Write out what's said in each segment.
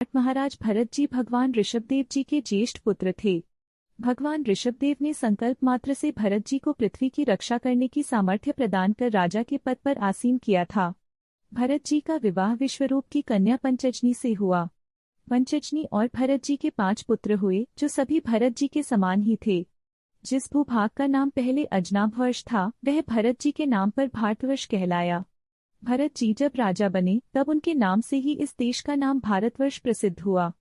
महाराज भरत जी भगवान ऋषभदेव जी के ज्येष्ठ पुत्र थे। भगवान ऋषभदेव ने संकल्प मात्र से भरत जी को पृथ्वी की रक्षा करने की सामर्थ्य प्रदान कर राजा के पद पर आसीन किया था। भरत जी का विवाह विश्वरूप की कन्या पंचजनी से हुआ। पंचजनी और भरत जी के 5 पुत्र हुए, जो सभी भरत जी के समान ही थे। जिस भूभाग का नाम पहले अजनाभवर्ष था, वह भरत जी के नाम पर भारतवर्ष कहलाया। भरत जी जब राजा बने, तब उनके नाम से ही इस देश का नाम भारतवर्ष प्रसिद्ध हुआ।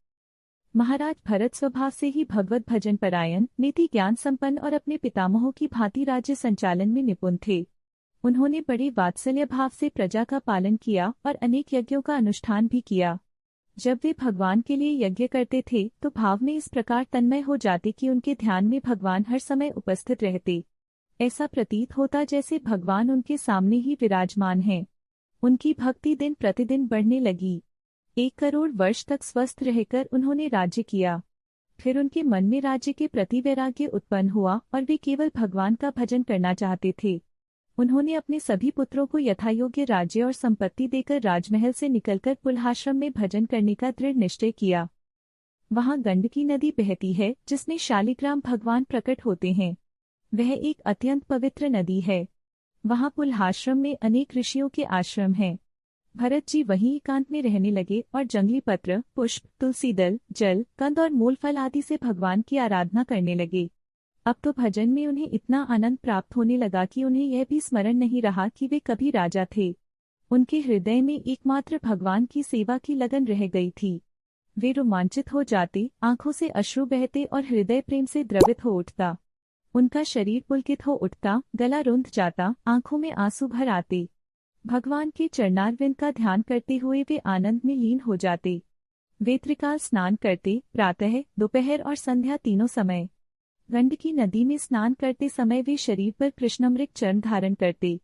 महाराज भरत स्वभाव से ही भगवत भजन परायण, नीति ज्ञान संपन्न और अपने पितामहों की भांति राज्य संचालन में निपुण थे। उन्होंने बड़े वात्सल्य भाव से प्रजा का पालन किया और अनेक यज्ञों का अनुष्ठान भी किया। जब वे भगवान के लिए यज्ञ करते थे तो भाव में इस प्रकार तन्मय हो जाते कि उनके ध्यान में भगवान हर समय उपस्थित रहते। ऐसा प्रतीत होता जैसे भगवान उनके सामने ही विराजमान हैं। उनकी भक्ति दिन प्रतिदिन बढ़ने लगी। 1 करोड़ वर्ष तक स्वस्थ रहकर उन्होंने राज्य किया। फिर उनके मन में राज्य के प्रति वैराग्य उत्पन्न हुआ और वे केवल भगवान का भजन करना चाहते थे। उन्होंने अपने सभी पुत्रों को यथायोग्य राज्य और संपत्ति देकर राजमहल से निकलकर पुलहाश्रम में भजन करने का दृढ़ निश्चय किया। वहां गंडकी नदी बहती है, जिसमें शालिग्राम भगवान प्रकट होते हैं। वह एक अत्यंत पवित्र नदी है। वहां पुलहाश्रम में अनेक ऋषियों के आश्रम हैं। भरत जी वहीं एकांत में रहने लगे और जंगली पत्र, पुष्प, तुलसी दल, जल, कंद और मूल फल आदि से भगवान की आराधना करने लगे। अब तो भजन में उन्हें इतना आनंद प्राप्त होने लगा कि उन्हें यह भी स्मरण नहीं रहा कि वे कभी राजा थे। उनके हृदय में एकमात्र भगवान की सेवा की लगन रह गई थी। वे रोमांचित हो जाते, आंखों से अश्रु बहते और हृदय प्रेम से द्रवित हो उठता। उनका शरीर पुलकित हो उठता, गला रुंध जाता, आंखों में आंसू भर आते। भगवान के चरणारविंद का ध्यान करते हुए वे आनंद में लीन हो जाते। वे त्रिकाल स्नान करते, प्रातः, दोपहर और संध्या तीनों समय। गंडकी नदी में स्नान करते समय वे शरीर पर कृष्णामृग चरण धारण करते।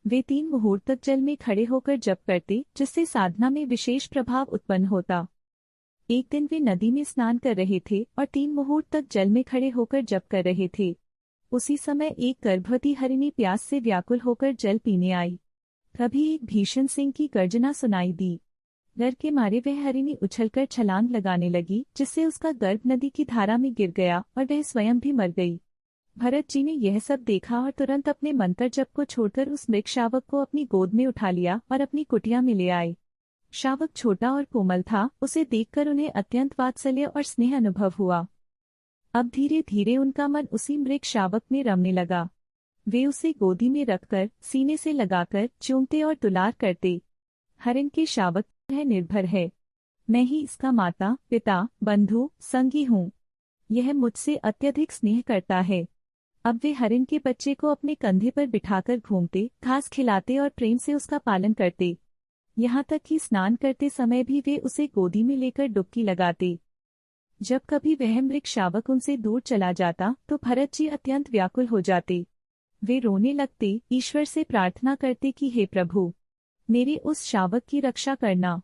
वे 3 मुहूर्त तक जल में खड़े होकर जप करते, जिससे साधना में विशेष प्रभाव उत्पन्न होता। एक दिन वे नदी में स्नान कर रहे थे और 3 मुहूर्त तक जल में खड़े होकर जप कर रहे थे। उसी समय एक गर्भवती हरिणी प्यास से व्याकुल होकर जल पीने आई। तभी एक भीषण सिंह की गर्जना सुनाई दी। डर के मारे वह हरिणी उछलकर छलांग लगाने लगी, जिससे उसका गर्भ नदी की धारा में गिर गया और वह स्वयं भी मर गई। भरत जी ने यह सब देखा और तुरंत अपने मंत्र जप को छोड़कर उस मृग शावक को अपनी गोद में उठा लिया और अपनी कुटिया में ले आए। शावक छोटा और कोमल था, उसे देखकर उन्हें अत्यंत वात्सल्य और स्नेह अनुभव हुआ। अब धीरे धीरे उनका मन उसी मृग शावक में रमने लगा। वे उसे गोदी में रखकर, सीने से लगाकर चूमते और दुलार करते। हरिण के शावक है निर्भर है। मैं ही इसका माता, पिता, बंधु, संगी हूँ। यह मुझसे अत्यधिक स्नेह करता है। अब वे हरिण के बच्चे को अपने कंधे पर बिठाकर घूमते, घास खिलाते और प्रेम से उसका पालन करते। यहाँ तक कि स्नान करते समय भी वे उसे गोदी में लेकर डुबकी लगाते। जब कभी वह मृग शावक उनसे दूर चला जाता तो भरत जी अत्यंत व्याकुल हो जाते। वे रोने लगते, ईश्वर से प्रार्थना करते कि हे प्रभु, मेरे उस शावक की रक्षा करना।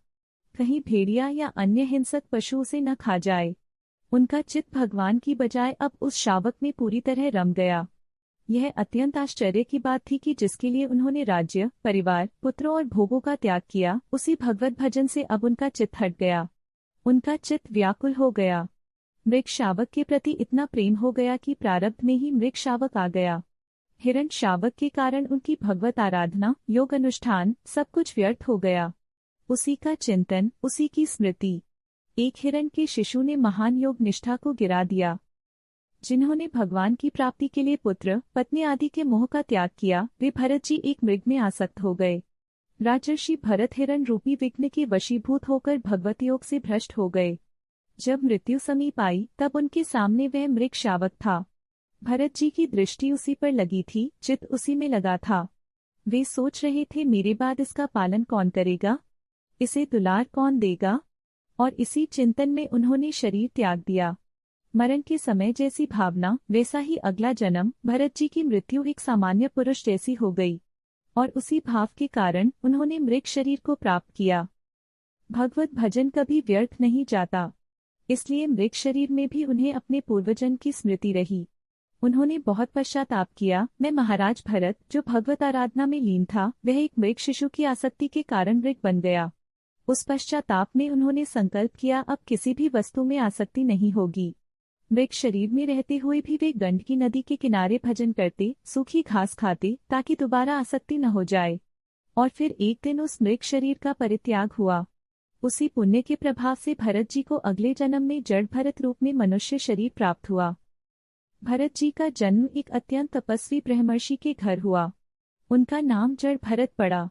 कहीं भेड़िया या अन्य हिंसक पशु उसे न खा जाए। उनका चित्त भगवान की बजाय अब उस शावक में पूरी तरह रम गया। यह अत्यंत आश्चर्य की बात थी कि जिसके लिए उन्होंने राज्य, परिवार, पुत्रों और भोगों का त्याग किया, उसी भगवत भजन से अब उनका चित्त हट गया। उनका चित्त व्याकुल हो गया। मृग शावक के प्रति इतना प्रेम हो गया कि प्रारब्ध में ही मृग शावक आ गया। हिरण शावक के कारण उनकी भगवत आराधना, योग अनुष्ठान सब कुछ व्यर्थ हो गया। उसी का चिंतन, उसी की स्मृति। एक हिरण के शिशु ने महान योग निष्ठा को गिरा दिया। जिन्होंने भगवान की प्राप्ति के लिए पुत्र, पत्नी आदि के मोह का त्याग किया, वे भरत जी एक मृग में आसक्त हो गए। राजर्षि भरत हिरण रूपी विघ्न के वशीभूत होकर भगवत योग से भ्रष्ट हो गए। जब मृत्यु समीप आई, तब उनके सामने वह मृग शावक था। भरत जी की दृष्टि उसी पर लगी थी, चित्त उसी में लगा था। वे सोच रहे थे, मेरे बाद इसका पालन कौन करेगा, इसे दुलार कौन देगा। और इसी चिंतन में उन्होंने शरीर त्याग दिया। मरण के समय जैसी भावना, वैसा ही अगला जन्म। भरत जी की मृत्यु एक सामान्य पुरुष जैसी हो गई और उसी भाव के कारण उन्होंने मृग शरीर को प्राप्त किया। भगवत भजन कभी व्यर्थ नहीं जाता, इसलिए मृग शरीर में भी उन्हें अपने पूर्वजन्म की स्मृति रही। उन्होंने बहुत पश्चाताप किया। मैं महाराज भरत, जो भगवत आराधना में लीन था, वह एक मृग शिशु की आसक्ति के कारण मृग बन गया। उस पश्चाताप में उन्होंने संकल्प किया अब किसी भी वस्तु में आसक्ति नहीं होगी। मृग शरीर में रहते हुए भी वे गंडकी नदी के किनारे भजन करते, सूखी घास खाते ताकि दोबारा आसक्ति न हो जाए। और फिर एक दिन उस मृग शरीर का परित्याग हुआ। उसी पुण्य के प्रभाव से भरत जी को अगले जन्म में जड़ भरत रूप में मनुष्य शरीर प्राप्त हुआ। भरत जी का जन्म एक अत्यंत तपस्वी ब्रह्मर्षि के घर हुआ। उनका नाम जड़ भरत पड़ा।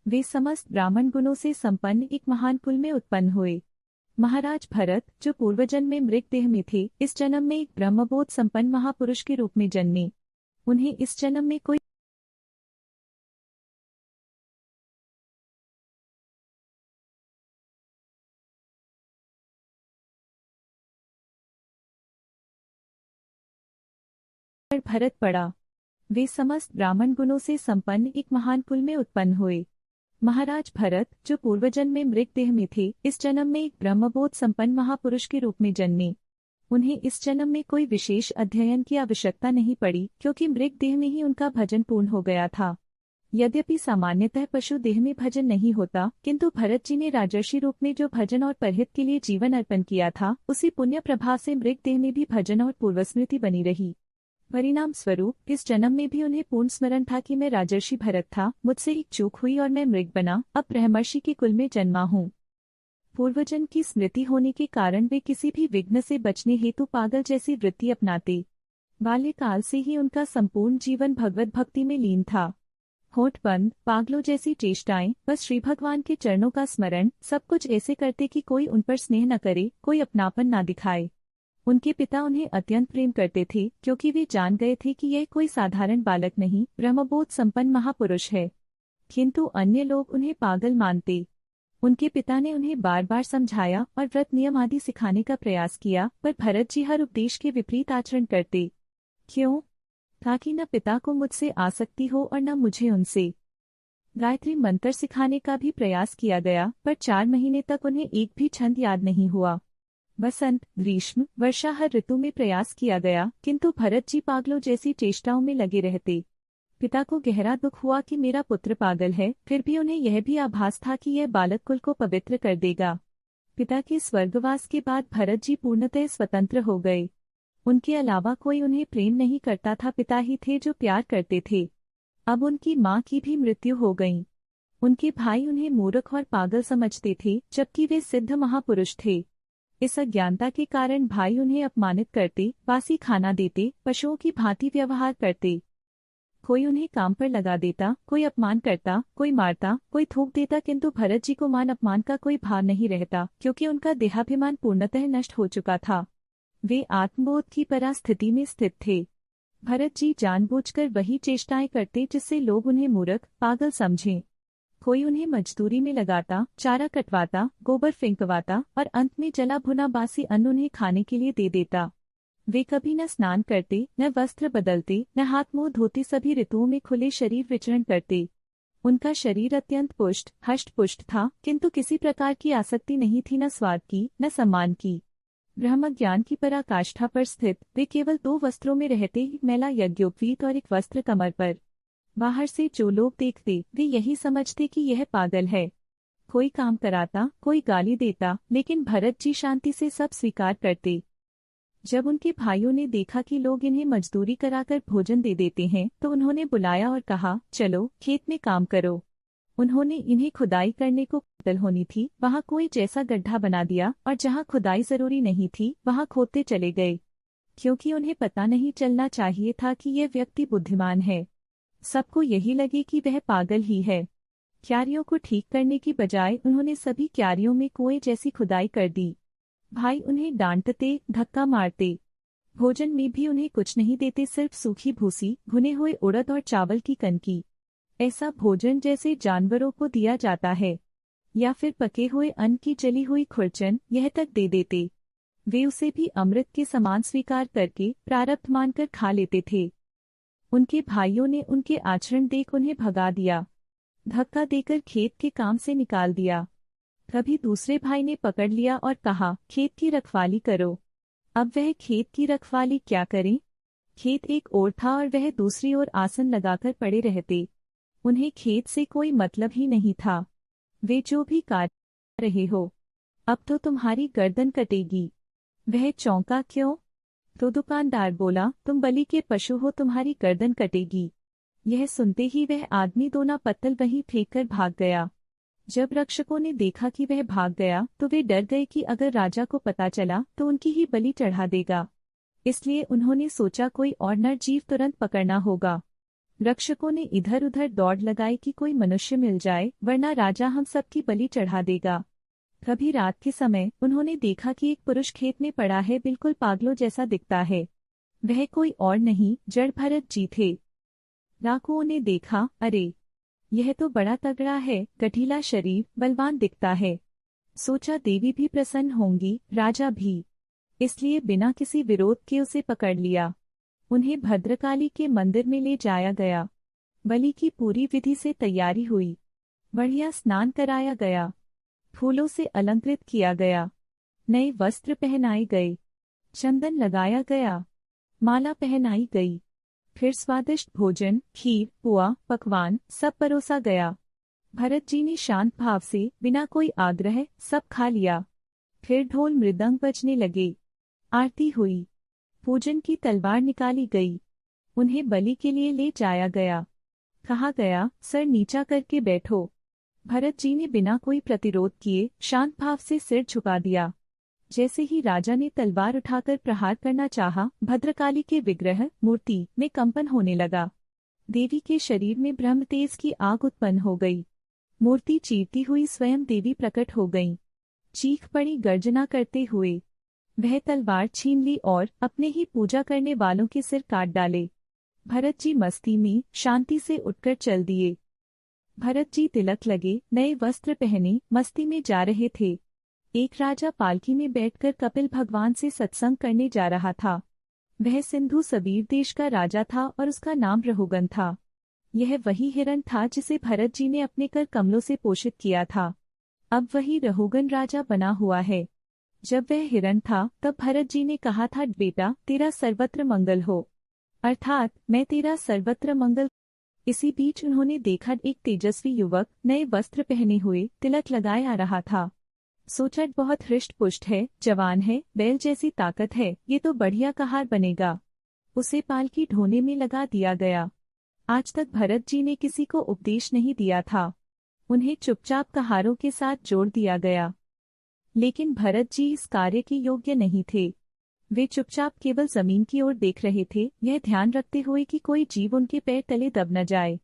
वे समस्त ब्राह्मण गुणों से संपन्न एक महान कुल में उत्पन्न हुए। महाराज भरत, जो पूर्वजन्म में मृग देह में थे, इस जन्म में एक ब्रह्मबोध संपन्न महापुरुष के रूप में जन्मे। उन्हें इस जन्म में कोई भरत पड़ा। वे समस्त ब्राह्मण गुणों से संपन्न एक महान कुल में उत्पन्न हुए। महाराज भरत, जो पूर्वजन्म में मृग देह में थे, इस जन्म में एक ब्रह्मबोध संपन्न महापुरुष के रूप में जन्मे। उन्हें इस जन्म में कोई विशेष अध्ययन की आवश्यकता नहीं पड़ी, क्योंकि मृग देह में ही उनका भजन पूर्ण हो गया था। यद्यपि सामान्यतः पशु देह में भजन नहीं होता, किंतु भरत जी ने राजर्षि रूप में जो भजन और परहित के लिए जीवन अर्पण किया था, उसी पुण्य प्रभाव से मृग देह में भी भजन और पूर्वस्मृति बनी रही। परिणाम स्वरूप इस जन्म में भी उन्हें पूर्ण स्मरण था कि मैं राजर्षि भरत था, मुझसे एक चूक हुई और मैं मृग बना, अब ब्रह्मर्षि के कुल में जन्मा हूँ। पूर्वजन्म की स्मृति होने के कारण वे किसी भी विघ्न से बचने हेतु पागल जैसी वृत्ति अपनाते। बाल्यकाल से ही उनका संपूर्ण जीवन भगवत भक्ति में लीन था। होठ बंद, पागलों जैसी चेष्टाएं, बस श्री भगवान के चरणों का स्मरण, सब कुछ ऐसे करते कि कोई उन पर स्नेह न करे, कोई अपनापन न दिखाए। उनके पिता उन्हें अत्यंत प्रेम करते थे, क्योंकि वे जान गए थे कि यह कोई साधारण बालक नहीं, ब्रह्मबोध संपन्न महापुरुष है। किंतु अन्य लोग उन्हें पागल मानते। उनके पिता ने उन्हें बार बार समझाया और व्रत नियम आदि सिखाने का प्रयास किया, पर भरत जी हर उपदेश के विपरीत आचरण करते। क्यों? ताकि न पिता को मुझसे आसक्ति हो और न मुझे उनसे। गायत्री मंत्र सिखाने का भी प्रयास किया गया, पर 4 महीने तक उन्हें एक भी छंद याद नहीं हुआ। बसंत, ग्रीष्म, वर्षा हर ऋतु में प्रयास किया गया, किंतु भरत जी पागलों जैसी चेष्टाओं में लगे रहते। पिता को गहरा दुख हुआ कि मेरा पुत्र पागल है, फिर भी उन्हें यह भी आभास था कि यह बालक कुल को पवित्र कर देगा। पिता के स्वर्गवास के बाद भरत जी पूर्णतः स्वतंत्र हो गए। उनके अलावा कोई उन्हें प्रेम नहीं करता था, पिता ही थे जो प्यार करते थे। अब उनकी माँ की भी मृत्यु हो गई। उनके भाई उन्हें मूर्ख और पागल समझते थे, जबकि वे सिद्ध महापुरुष थे। इस अज्ञानता के कारण भाई उन्हें अपमानित करते, बासी खाना देते, पशुओं की भांति व्यवहार करते। कोई उन्हें काम पर लगा देता, कोई अपमान करता, कोई मारता, कोई थूक देता, किंतु भरत जी को मान अपमान का कोई भार नहीं रहता, क्योंकि उनका देहाभिमान पूर्णतः नष्ट हो चुका था। वे आत्मबोध की परास्थिति में स्थित थे। भरत जी जानबूझकर वही चेष्टाएं करते जिससे लोग उन्हें मूर्ख, पागल समझें। कोई उन्हें मजदूरी में लगाता, चारा कटवाता, गोबर फेंकवाता और अंत में जला भुना बासी अन्न उन्हें खाने के लिए दे देता। वे कभी न स्नान करते, न वस्त्र बदलते, न हाथ मुंह धोते, सभी ऋतुओं में खुले शरीर विचरण करते। उनका शरीर अत्यंत पुष्ट, हष्ट-पुष्ट था, किंतु किसी प्रकार की आसक्ति नहीं थी, न स्वाद की, न सम्मान की। ब्रह्म ज्ञान की पराकाष्ठा पर स्थित वे केवल 2 वस्त्रों में रहते, एक मैला यज्ञोपवीत और एक वस्त्र कमर पर। बाहर से जो लोग देखते, वे यही समझते कि यह पागल है। कोई काम कराता, कोई गाली देता, लेकिन भरत जी शांति से सब स्वीकार करते। जब उनके भाइयों ने देखा कि लोग इन्हें मजदूरी कराकर भोजन दे देते हैं, तो उन्होंने बुलाया और कहा, चलो खेत में काम करो। उन्होंने इन्हें खुदाई करने को कतल होनी थी, वहां कोई जैसा गड्ढा बना दिया, और जहां खुदाई जरूरी नहीं थी, वहां खोदते चले गए, क्योंकि उन्हें पता नहीं चलना चाहिए था कि यह व्यक्ति बुद्धिमान है। सबको यही लगे कि वह पागल ही है। क्यारियों को ठीक करने की बजाय उन्होंने सभी क्यारियों में कुएं जैसी खुदाई कर दी। भाई उन्हें डांटते, धक्का मारते। भोजन में भी उन्हें कुछ नहीं देते, सिर्फ सूखी भूसी, भुने हुए उड़द और चावल की कनकी, ऐसा भोजन जैसे जानवरों को दिया जाता है, या फिर पके हुए अन्न की जली हुई खुरचन, यह तक दे देते। वे उसे भी अमृत के समान स्वीकार करके प्रारब्ध मानकर खा लेते थे। उनके भाइयों ने उनके आचरण देख उन्हें भगा दिया, धक्का देकर खेत के काम से निकाल दिया। कभी दूसरे भाई ने पकड़ लिया और कहा, खेत की रखवाली करो। अब वह खेत की रखवाली क्या करें? खेत एक ओर था और वह दूसरी ओर आसन लगाकर पड़े रहते। उन्हें खेत से कोई मतलब ही नहीं था। वे जो भी कार्य रहे हो, अब तो तुम्हारी गर्दन कटेगी। वह चौंका, क्यों? तो दुकानदार बोला, तुम बलि के पशु हो, तुम्हारी गर्दन कटेगी। यह सुनते ही वह आदमी दोना पत्तल वहीं फेंककर भाग गया। जब रक्षकों ने देखा कि वह भाग गया तो वे डर गए कि अगर राजा को पता चला तो उनकी ही बलि चढ़ा देगा। इसलिए उन्होंने सोचा कोई और नर जीव तुरंत पकड़ना होगा। रक्षकों ने इधर उधर दौड़ लगाई कि कोई मनुष्य मिल जाए, वरना राजा हम सबकी बलि चढ़ा देगा। कभी रात के समय उन्होंने देखा कि एक पुरुष खेत में पड़ा है, बिल्कुल पागलों जैसा दिखता है। वह कोई और नहीं, जड़ भरत जी थे। डाकुओं ने देखा, अरे यह तो बड़ा तगड़ा है, गठीला शरीर, बलवान दिखता है। सोचा देवी भी प्रसन्न होंगी, राजा भी। इसलिए बिना किसी विरोध के उसे पकड़ लिया। उन्हें भद्रकाली के मंदिर में ले जाया गया। बलि की पूरी विधि से तैयारी हुई। बढ़िया स्नान कराया गया, फूलों से अलंकृत किया गया, नए वस्त्र पहनाए गए, चंदन लगाया गया, माला पहनाई गई। फिर स्वादिष्ट भोजन, खीर, पुआ, पकवान सब परोसा गया। भरत जी ने शांत भाव से बिना कोई आग्रह सब खा लिया। फिर ढोल मृदंग बजने लगे, आरती हुई, पूजन की तलवार निकाली गई। उन्हें बलि के लिए ले जाया गया। कहा गया, सर नीचा करके बैठो। भरत जी ने बिना कोई प्रतिरोध किए शांत भाव से सिर झुका दिया। जैसे ही राजा ने तलवार उठाकर प्रहार करना चाहा, भद्रकाली के विग्रह मूर्ति में कंपन होने लगा। देवी के शरीर में ब्रह्म तेज की आग उत्पन्न हो गई। मूर्ति चीरती हुई स्वयं देवी प्रकट हो गईं। चीख पड़ी गर्जना करते हुए। वह तलवार छीन ली और अपने ही पूजा करने वालों के सिर काट डाले। भरत जी मस्ती में शांति से उठकर चल दिए। भरत जी तिलक लगे, नए वस्त्र पहने मस्ती में जा रहे थे। एक राजा पालकी में बैठकर कपिल भगवान से सत्संग करने जा रहा था। वह सिंधु सबीर देश का राजा था और उसका नाम रहुगन था। यह वही हिरण था जिसे भरत जी ने अपने कर कमलों से पोषित किया था। अब वही रहुगन राजा बना हुआ है। जब वह हिरण था तब भरत जी ने कहा था, बेटा तेरा सर्वत्र मंगल हो, अर्थात मैं तेरा सर्वत्र मंगल। इसी बीच उन्होंने देखा एक तेजस्वी युवक नए वस्त्र पहने हुए तिलक लगाए आ रहा था। सोचा बहुत हृष्ट पुष्ट है, जवान है, बैल जैसी ताकत है, ये तो बढ़िया कहार बनेगा। उसे पालकी ढोने में लगा दिया गया। आज तक भरत जी ने किसी को उपदेश नहीं दिया था। उन्हें चुपचाप कहारों के साथ जोड़ दिया गया। लेकिन भरत जी इस कार्य के योग्य नहीं थे। वे चुपचाप केवल जमीन की ओर देख रहे थे, यह ध्यान रखते हुए कि कोई जीव उनके पैर तले दब न जाए।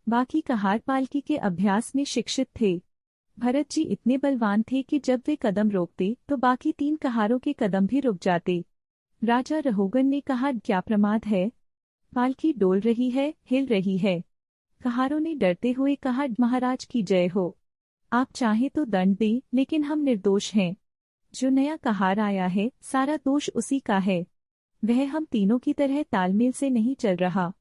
बाकी कहार पालकी के अभ्यास में शिक्षित थे। भरत जी इतने बलवान थे कि जब वे कदम रोकते तो बाकी 3 कहारों के कदम भी रुक जाते। राजा रहुगन ने कहा, क्या प्रमाद है? पालकी डोल रही है, हिल रही है। कहारों ने डरते हुए कहा, महाराज की जय हो। आप चाहे तो दंड दें, लेकिन हम निर्दोष हैं। जो नया कहार आया है सारा दोष उसी का है। वह हम तीनों की तरह तालमेल से नहीं चल रहा।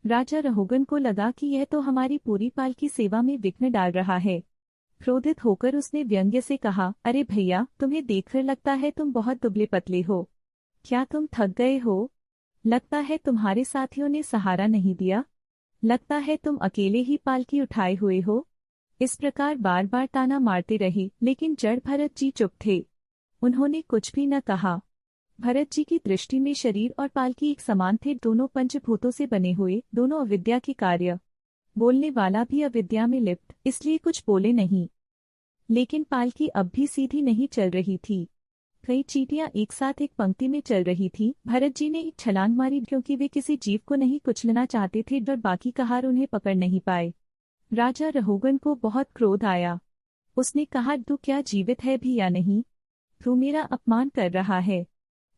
राजा रहुगन को लगा कि यह तो हमारी पूरी पालकी सेवा में विघ्न डाल रहा है। क्रोधित होकर उसने व्यंग्य से कहा, अरे भैया, तुम्हें देखकर लगता है तुम बहुत दुबले पतले हो। क्या तुम थक गए हो? लगता है तुम्हारे साथियों ने सहारा नहीं दिया। लगता है तुम अकेले ही पालकी उठाए हुए हो। इस प्रकार बार बार ताना मारते रहे, लेकिन जड़ भरत जी चुप थे। उन्होंने कुछ भी न कहा। भरत जी की दृष्टि में शरीर और पालकी एक समान थे, दोनों पंचभूतों से बने हुए, दोनों अविद्या के कार्य। बोलने वाला भी अविद्या में लिप्त, इसलिए कुछ बोले नहीं। लेकिन पालकी अब भी सीधी नहीं चल रही थी। कई चींटियां एक साथ एक पंक्ति में चल रही थीं। भरत जी ने एक छलांग मारी, क्योंकि वे किसी जीव को नहीं कुचलना चाहते थे और बाकी कहार उन्हें पकड़ नहीं पाए। राजा रहुगन को बहुत क्रोध आया। उसने कहा, तू क्या जीवित है भी या नहीं? तू मेरा अपमान कर रहा है।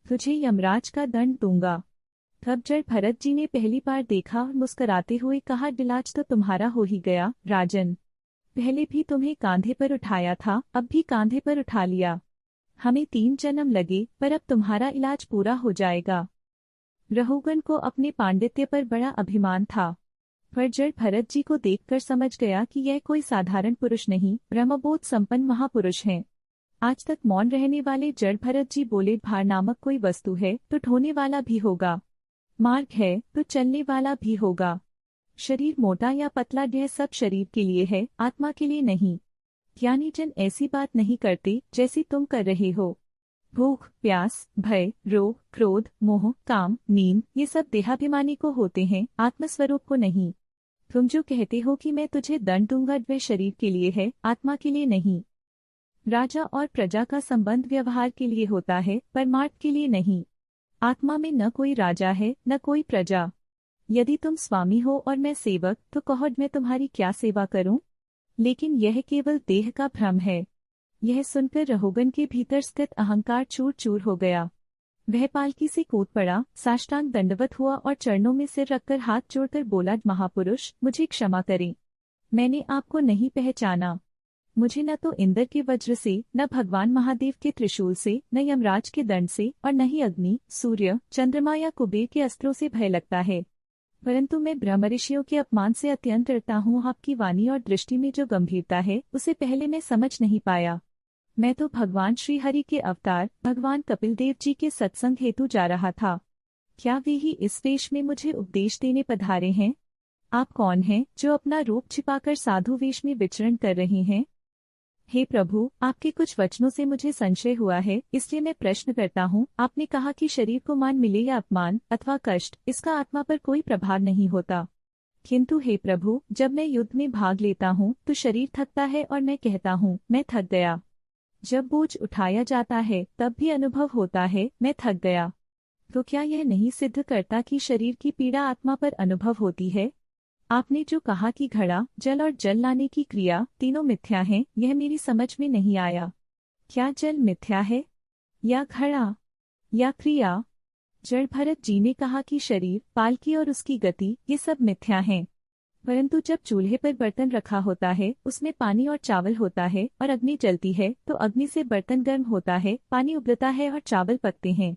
तुझे यमराज का दंड दूंगा। तब जड़ भरत जी ने पहली बार देखा और मुस्कुराते हुए कहा, इलाज तो तुम्हारा हो ही गया राजन। पहले भी तुम्हें कांधे पर उठाया था, अब भी कांधे पर उठा लिया। हमें 3 जन्म लगे, पर अब तुम्हारा इलाज पूरा हो जाएगा। रहुगन को अपने पांडित्य पर बड़ा अभिमान था, पर जड़ भरत जी को देखकर समझ गया कि यह कोई साधारण पुरुष नहीं, ब्रह्मबोध संपन्न महापुरुष हैं। आज तक मौन रहने वाले जड़ भरत जी बोले, भार नामक कोई वस्तु है तो ढोने वाला भी होगा, मार्ग है तो चलने वाला भी होगा। शरीर मोटा या पतला, यह सब शरीर के लिए है, आत्मा के लिए नहीं। ज्ञानी जन ऐसी बात नहीं करते जैसी तुम कर रहे हो। भूख, प्यास, भय, रोग, क्रोध, मोह, काम, नींद, ये सब देहाभिमानी को होते हैं, आत्मस्वरूप को नहीं। तुम जो कहते हो कि मैं तुझे दंड दूंगा, वह शरीर के लिए है, आत्मा के लिए नहीं। राजा और प्रजा का संबंध व्यवहार के लिए होता है, परमार्थ के लिए नहीं। आत्मा में न कोई राजा है न कोई प्रजा। यदि तुम स्वामी हो और मैं सेवक, तो कहो मैं तुम्हारी क्या सेवा करूं? लेकिन यह केवल देह का भ्रम है। यह सुनकर रहोगन के भीतर स्थित अहंकार चूर चूर हो गया। वह पालकी से कूद पड़ा, साष्टांग दंडवत हुआ और चरणों में सिर रखकर हाथ जोड़कर बोला, महापुरुष, मुझे क्षमा करें। मैंने आपको नहीं पहचाना। मुझे न तो इंद्र के वज्र से, न भगवान महादेव के त्रिशूल से, न यमराज के दंड से और न ही अग्नि, सूर्य, चंद्रमा या कुबेर के अस्त्रों से भय लगता है। परंतु मैं ब्रह्मऋषियों के अपमान से अत्यंत डरता हूँ। आपकी वाणी और दृष्टि में जो गंभीरता है, उसे पहले मैं समझ नहीं पाया। मैं तो भगवान श्री हरि के अवतार भगवान कपिलदेव जी के सत्संग हेतु जा रहा था। क्या वे ही इस वेश में मुझे उपदेश देने पधारे हैं? आप कौन हैं जो अपना रूप छिपाकर साधु वेश में विचरण कर रहे हैं? हे प्रभु, आपके कुछ वचनों से मुझे संशय हुआ है, इसलिए मैं प्रश्न करता हूँ। आपने कहा कि शरीर को मान मिले या अपमान अथवा कष्ट, इसका आत्मा पर कोई प्रभाव नहीं होता। किंतु हे प्रभु, जब मैं युद्ध में भाग लेता हूँ तो शरीर थकता है और मैं कहता हूँ, मैं थक गया। जब बोझ उठाया जाता है तब भी अनुभव होता है, मैं थक गया। तो क्या यह नहीं सिद्ध करता कि शरीर की पीड़ा आत्मा पर अनुभव होती है? आपने जो कहा कि घड़ा, जल और जल लाने की क्रिया तीनों मिथ्या हैं, यह मेरी समझ में नहीं आया। क्या जल मिथ्या है या घड़ा या क्रिया? जड़ भरत जी ने कहा कि शरीर, पालकी और उसकी गति, ये सब मिथ्या हैं। परंतु जब चूल्हे पर बर्तन रखा होता है, उसमें पानी और चावल होता है और अग्नि जलती है, तो अग्नि से बर्तन गर्म होता है, पानी उबलता है और चावल पकते हैं।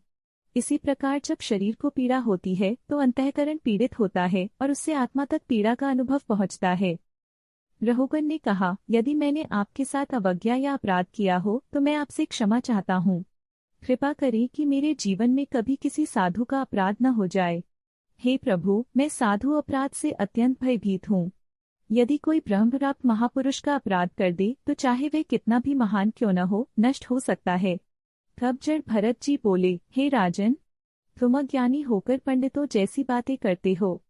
इसी प्रकार जब शरीर को पीड़ा होती है तो अंतःकरण पीड़ित होता है और उससे आत्मा तक पीड़ा का अनुभव पहुंचता है। रहोगन ने कहा, यदि मैंने आपके साथ अवज्ञा या अपराध किया हो तो मैं आपसे क्षमा चाहता हूँ। कृपा करें कि मेरे जीवन में कभी किसी साधु का अपराध न हो जाए। हे प्रभु, मैं साधु अपराध से अत्यंत भयभीत हूँ। यदि कोई ब्रह्मप्राप्त महापुरुष का अपराध कर दे तो चाहे वह कितना भी महान क्यों न हो, नष्ट हो सकता है। तब जड़ भरत जी बोले, हे राजन, तुम अज्ञानी होकर पंडितों जैसी बातें करते हो।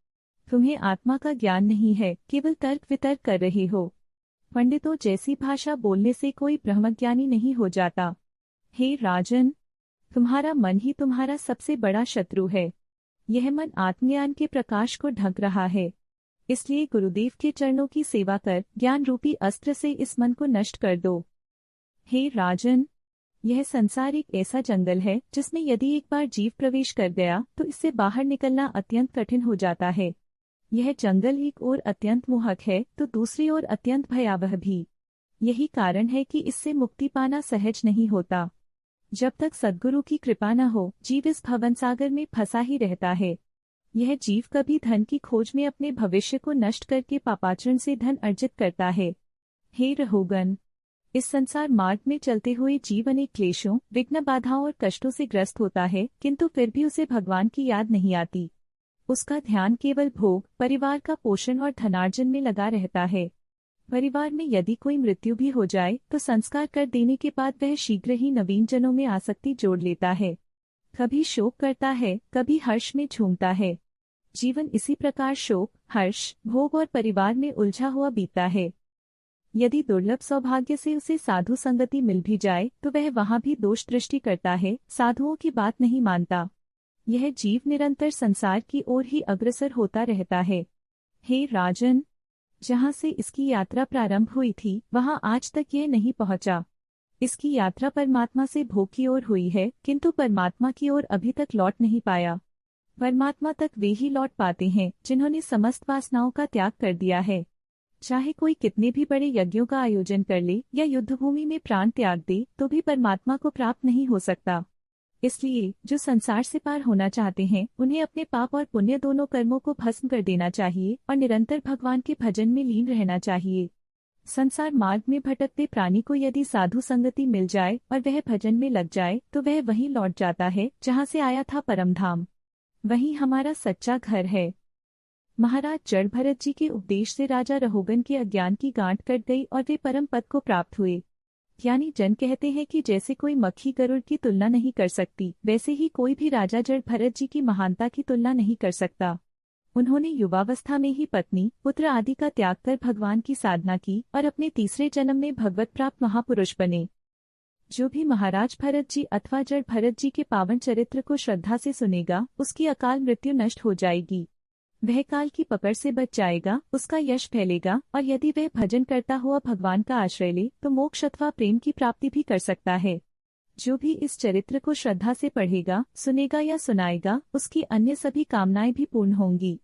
तुम्हें आत्मा का ज्ञान नहीं है, केवल तर्क वितर्क कर रहे हो। पंडितों जैसी भाषा बोलने से कोई ब्रह्मज्ञानी नहीं हो जाता। हे राजन, तुम्हारा मन ही तुम्हारा सबसे बड़ा शत्रु है। यह मन आत्मज्ञान के प्रकाश को ढक रहा है। इसलिए गुरुदेव के चरणों की सेवा कर ज्ञान रूपी अस्त्र से इस मन को नष्ट कर दो। हे राजन, यह संसार एक ऐसा जंगल है जिसमें यदि एक बार जीव प्रवेश कर गया तो इससे बाहर निकलना अत्यंत कठिन हो जाता है। यह जंगल एक ओर अत्यंत मोहक है तो दूसरी ओर अत्यंत भयावह भी। यही कारण है कि इससे मुक्ति पाना सहज नहीं होता। जब तक सद्गुरु की कृपा न हो, जीव इस भवनसागर में फंसा ही रहता है। यह जीव कभी धन की खोज में अपने भविष्य को नष्ट करके पापाचरण से धन अर्जित करता है। हे रहोगन, इस संसार मार्ग में चलते हुए जीव अनेक क्लेशों, विघ्न, बाधाओं और कष्टों से ग्रस्त होता है, किंतु फिर भी उसे भगवान की याद नहीं आती। उसका ध्यान केवल भोग, परिवार का पोषण और धनार्जन में लगा रहता है। परिवार में यदि कोई मृत्यु भी हो जाए तो संस्कार कर देने के बाद वह शीघ्र ही नवीन जनों में आसक्ति जोड़ लेता है। कभी शोक करता है, कभी हर्ष में झूमता है। जीवन इसी प्रकार शोक, हर्ष, भोग और परिवार में उलझा हुआ बीतता है। यदि दुर्लभ सौभाग्य से उसे साधु संगति मिल भी जाए तो वह वहां भी दोष दृष्टि करता है, साधुओं की बात नहीं मानता। यह जीव निरंतर संसार की ओर ही अग्रसर होता रहता है। हे राजन, जहाँ से इसकी यात्रा प्रारंभ हुई थी वहाँ आज तक यह नहीं पहुँचा। इसकी यात्रा परमात्मा से भोग की ओर हुई है, किंतु परमात्मा की ओर अभी तक लौट नहीं पाया। परमात्मा तक वे ही लौट पाते हैं जिन्होंने समस्त वासनाओं का त्याग कर दिया है। चाहे कोई कितने भी बड़े यज्ञों का आयोजन कर ले या युद्धभूमि में प्राण त्याग दे तो भी परमात्मा को प्राप्त नहीं हो सकता। इसलिए जो संसार से पार होना चाहते हैं उन्हें अपने पाप और पुण्य दोनों कर्मों को भस्म कर देना चाहिए और निरंतर भगवान के भजन में लीन रहना चाहिए। संसार मार्ग में भटकते प्राणी को यदि साधु संगति मिल जाए और वह भजन में लग जाए तो वह वहीं लौट जाता है जहाँ से आया था, परम धाम। वही हमारा सच्चा घर है। महाराज जड़ भरत जी के उपदेश से राजा रहोगन के अज्ञान की गांठ कट गई और वे परम पद को प्राप्त हुए। ज्ञानी जन कहते हैं कि जैसे कोई मक्खी गरुड़ की तुलना नहीं कर सकती, वैसे ही कोई भी राजा जड़ भरत जी की महानता की तुलना नहीं कर सकता। उन्होंने युवावस्था में ही पत्नी, पुत्र आदि का त्याग कर भगवान की साधना की और अपने तीसरे जन्म में भगवत प्राप्त महापुरुष बने। जो भी महाराज भरत जी अथवा जड़ भरत जी के पावन चरित्र को श्रद्धा से सुनेगा, उसकी अकाल मृत्यु नष्ट हो जाएगी। वह काल की पकड़ से बच जाएगा, उसका यश फैलेगा और यदि वह भजन करता हुआ भगवान का आश्रय ले तो मोक्ष अथवा प्रेम की प्राप्ति भी कर सकता है। जो भी इस चरित्र को श्रद्धा से पढ़ेगा, सुनेगा या सुनाएगा, उसकी अन्य सभी कामनाएं भी पूर्ण होंगी।